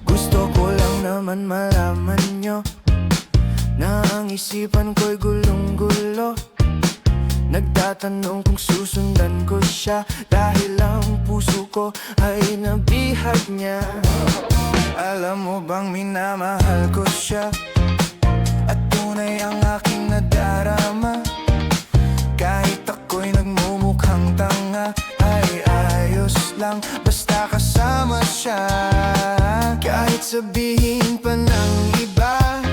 Gusto ko lang naman malaman nyo na ang isipan ko'y gulong-gulo. Nagtatanong kung susundan ko siya, dahil ang puso ko ay nabihag niya. Alam mo bang minamahal ko siya, at tunay ang aking nadarama. Kahit ako'y nagmumukhang tanga, ay ayos lang basta kasama siya. Kahit sabihin pa ng iba,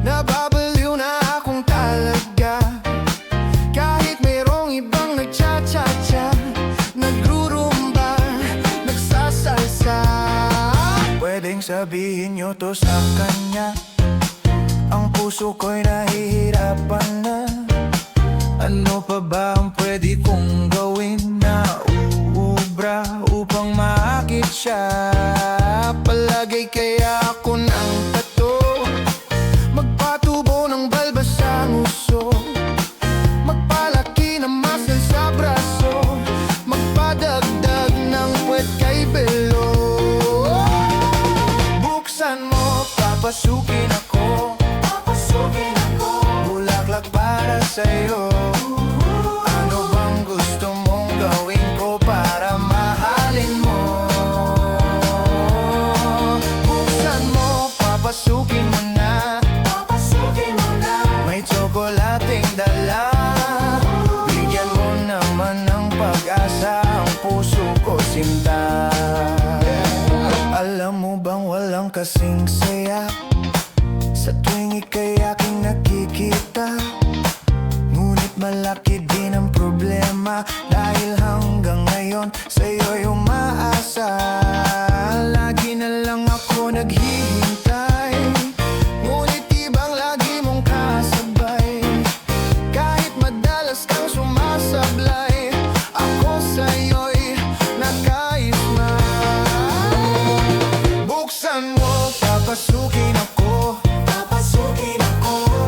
nababaliw na akong talaga. Kahit mayroong ibang nagcha-cha-cha, nagrurumba, nagsasalsa. Pwedeng sabihin nyo to sa kanya, ang puso ko'y nahihirapan na. Ano pa ba ang pwede kong gawin na uubra upang maakit siya? Palagay kaya ako ng tato, magpatubo ng balbas sa nguso, magpalaki ng muscle sa braso, magpadagdag ng puwet kay belo. Buksan mo, papasukin ako, bulaklak para sa'yo. Ano bang gusto mong gawin ko para mahalin mo? Buksan mo, papasukin mo na, may tsokolating dala. Bigyan mo naman ng pag-asa ang puso ko, sinta. Alam mo bang walang kasing saya sa tuwing ika'y aking nakikita? Ngunit malaki din ang problema, dahil hanggang ngayon sa'yo'y umaasa. Lagi na lang ako naghihintay, ngunit ibang lagi mong kasabay. Kahit madalas kang sumasablay, ako sa'yo'y nakais na. Buksan mo, papasukin ako,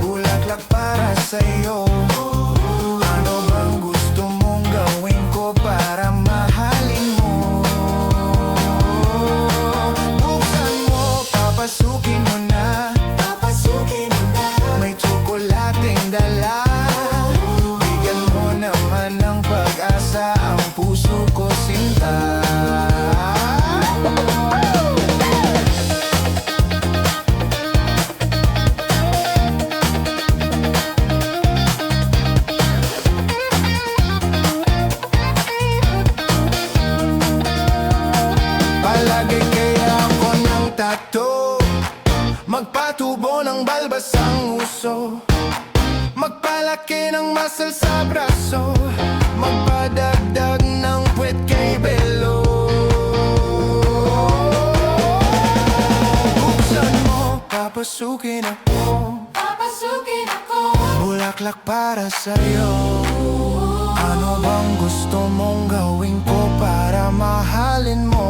bulaklak para sa'yo. Ano bang gusto mong gawin ko para mahalin mo? Buksan mo, papasukin mo na, may tsokolating dala. Bigyan mo naman ng pag-asa ang puso ko, sinta. Palagay kaya ako ng tato, magpatubo ng balbas ang uso, magpalaki ng muscle sa braso, magpadagdag ng puwet kay belo. Buksan mo, papasukin ako, bulaklak para sa'yo. Ano bang gusto mong gawin ko para mahalin mo?